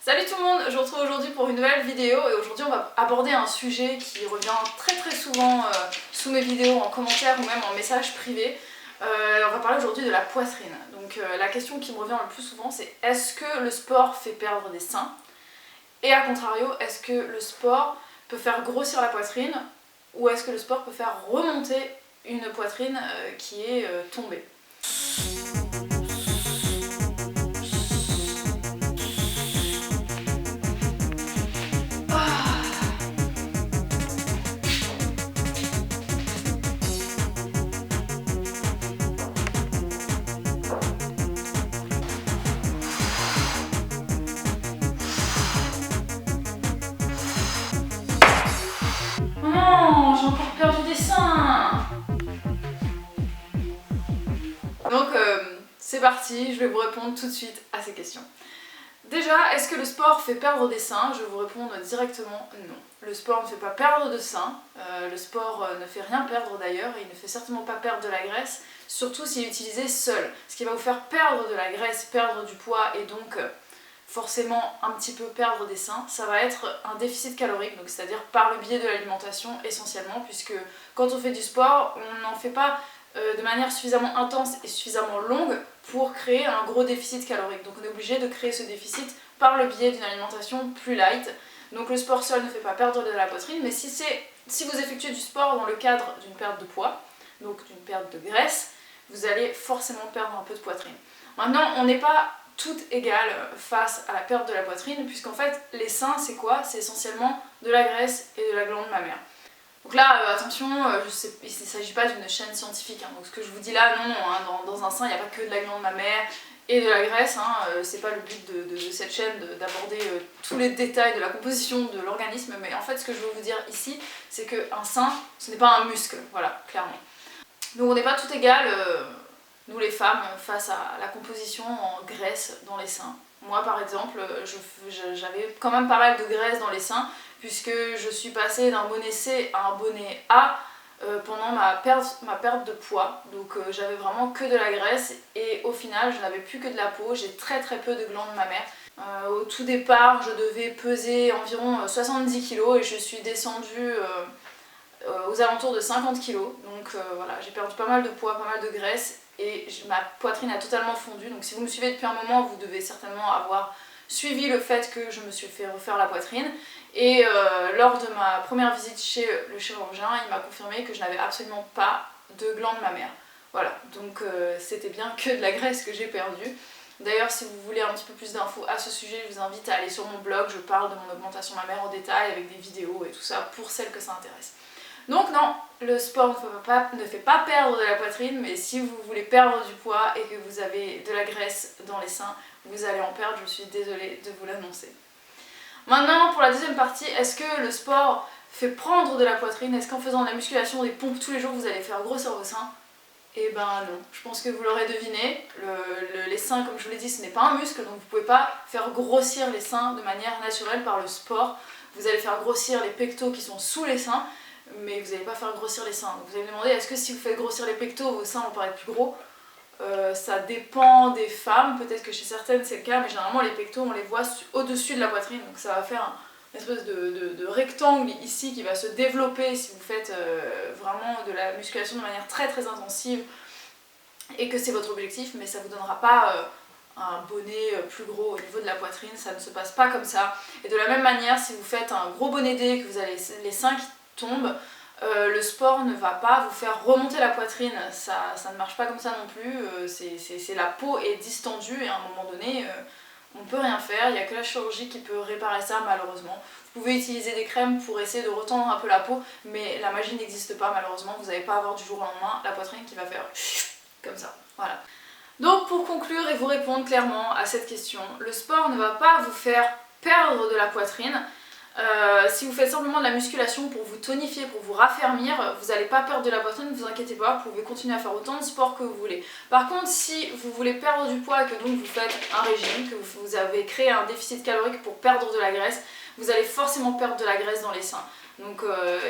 Salut tout le monde, je vous retrouve aujourd'hui pour une nouvelle vidéo et aujourd'hui on va aborder un sujet qui revient très souvent sous mes vidéos en commentaire ou même en message privé. On va parler aujourd'hui de la poitrine. Donc la question qui me revient le plus souvent c'est est-ce que le sport fait perdre des seins? Et à contrario, est-ce que le sport peut faire grossir la poitrine ou est-ce que le sport peut faire remonter une poitrine qui est tombée? Non, j'ai encore perdu des seins. Donc c'est parti, je vais vous répondre tout de suite à ces questions. Déjà, est-ce que le sport fait perdre des seins? Je vais vous répondre directement non. Le sport ne fait pas perdre de seins, le sport ne fait rien perdre d'ailleurs, et il ne fait certainement pas perdre de la graisse, surtout s'il est utilisé seul. Ce qui va vous faire perdre de la graisse, perdre du poids et donc forcément un petit peu perdre des seins, ça va être un déficit calorique, donc c'est-à-dire par le biais de l'alimentation essentiellement, puisque quand on fait du sport, on n'en fait pas de manière suffisamment intense et suffisamment longue pour créer un gros déficit calorique. Donc on est obligé de créer ce déficit par le biais d'une alimentation plus light. Donc le sport seul ne fait pas perdre de la poitrine, mais si vous effectuez du sport dans le cadre d'une perte de poids, donc d'une perte de graisse, vous allez forcément perdre un peu de poitrine. Maintenant, on n'est pas toutes égales face à la perte de la poitrine, puisqu'en fait les seins c'est quoi? C'est essentiellement de la graisse et de la glande mammaire. Donc là, attention, il ne s'agit pas d'une chaîne scientifique, hein, donc ce que je vous dis là, non, hein, dans un sein il n'y a pas que de la glande mammaire et de la graisse, hein, c'est pas le but de cette chaîne d'aborder tous les détails de la composition de l'organisme, mais en fait ce que je veux vous dire ici, c'est qu'un sein, ce n'est pas un muscle, voilà, clairement. Donc on n'est pas toutes égales, nous les femmes, face à la composition en graisse dans les seins. Moi par exemple, j'avais quand même pas mal de graisse dans les seins, puisque je suis passée d'un bonnet C à un bonnet A pendant ma perte de poids. Donc j'avais vraiment que de la graisse et au final je n'avais plus que de la peau, j'ai très peu de glandes mammaires. Au tout départ je devais peser environ 70 kg et je suis descendue aux alentours de 50 kg. Donc voilà, j'ai perdu pas mal de poids, pas mal de graisse et ma poitrine a totalement fondu. Donc si vous me suivez depuis un moment, vous devez certainement avoir suivi le fait que je me suis fait refaire la poitrine. Et lors de ma première visite chez le chirurgien, il m'a confirmé que je n'avais absolument pas de glande mammaire. Voilà, donc c'était bien que de la graisse que j'ai perdue. D'ailleurs, si vous voulez un petit peu plus d'infos à ce sujet, je vous invite à aller sur mon blog, je parle de mon augmentation mammaire en détail avec des vidéos et tout ça pour celles que ça intéresse. Donc non, le sport ne fait pas perdre de la poitrine, mais si vous voulez perdre du poids et que vous avez de la graisse dans les seins, vous allez en perdre, je suis désolée de vous l'annoncer. Maintenant, pour la deuxième partie, est-ce que le sport fait prendre de la poitrine? Est-ce qu'en faisant de la musculation, des pompes tous les jours, vous allez faire grossir vos seins? Eh ben non, je pense que vous l'aurez deviné, les seins, comme je vous l'ai dit, ce n'est pas un muscle, donc vous ne pouvez pas faire grossir les seins de manière naturelle par le sport. Vous allez faire grossir les pectoraux qui sont sous les seins, mais vous n'allez pas faire grossir les seins. Donc vous allez me demander, est-ce que si vous faites grossir les pectoraux, vos seins vont paraître plus gros? Ça dépend des femmes, peut-être que chez certaines c'est le cas, mais généralement les pectoraux on les voit au-dessus de la poitrine, donc ça va faire une espèce de rectangle ici qui va se développer si vous faites vraiment de la musculation de manière très intensive et que c'est votre objectif, mais ça ne vous donnera pas un bonnet plus gros au niveau de la poitrine, ça ne se passe pas comme ça. Et de la même manière, si vous faites un gros bonnet D, que vous avez les seins qui tombent, le sport ne va pas vous faire remonter la poitrine, ça ne marche pas comme ça non plus, la peau est distendue et à un moment donné on ne peut rien faire, il n'y a que la chirurgie qui peut réparer ça malheureusement. Vous pouvez utiliser des crèmes pour essayer de retendre un peu la peau, mais la magie n'existe pas malheureusement, vous n'allez pas avoir du jour au lendemain la poitrine qui va faire comme ça, voilà. Donc pour conclure et vous répondre clairement à cette question, le sport ne va pas vous faire perdre de la poitrine. Si vous faites simplement de la musculation pour vous tonifier, pour vous raffermir, vous n'allez pas perdre de la poitrine, ne vous inquiétez pas, vous pouvez continuer à faire autant de sport que vous voulez. Par contre, si vous voulez perdre du poids et que donc vous faites un régime, que vous avez créé un déficit calorique pour perdre de la graisse, vous allez forcément perdre de la graisse dans les seins. Donc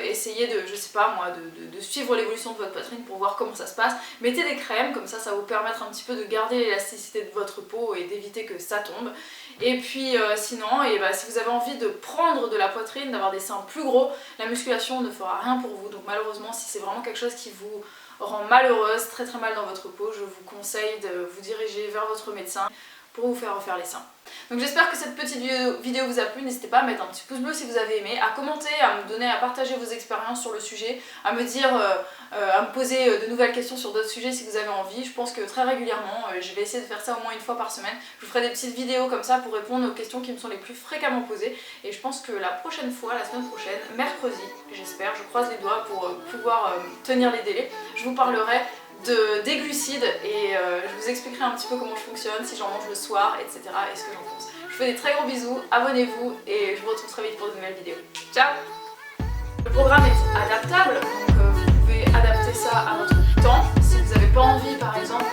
essayez de, je sais pas moi, de suivre l'évolution de votre poitrine pour voir comment ça se passe. Mettez des crèmes, comme ça va vous permettre un petit peu de garder l'élasticité de votre peau et d'éviter que ça tombe. Et puis sinon, si vous avez envie de prendre de la poitrine, d'avoir des seins plus gros, la musculation ne fera rien pour vous. Donc malheureusement, si c'est vraiment quelque chose qui vous rend malheureuse, très très mal dans votre peau, je vous conseille de vous diriger vers votre médecin pour vous faire refaire les seins. Donc j'espère que cette petite vidéo vous a plu, n'hésitez pas à mettre un petit pouce bleu si vous avez aimé, à commenter, à me donner, à partager vos expériences sur le sujet, à me dire, à me poser de nouvelles questions sur d'autres sujets si vous avez envie. Je pense que très régulièrement, je vais essayer de faire ça au moins une fois par semaine. Je vous ferai des petites vidéos comme ça pour répondre aux questions qui me sont les plus fréquemment posées. Et je pense que la prochaine fois, la semaine prochaine, mercredi, j'espère, je croise les doigts pour pouvoir tenir les délais, je vous parlerai des glucides et je vous expliquerai un petit peu comment je fonctionne, si j'en mange le soir, etc. et ce que j'en pense. Je vous fais des très gros bisous, abonnez-vous et je vous retrouve très vite pour de nouvelles vidéos. Ciao! Le programme est adaptable, donc vous pouvez adapter ça à votre temps. Si vous n'avez pas envie par exemple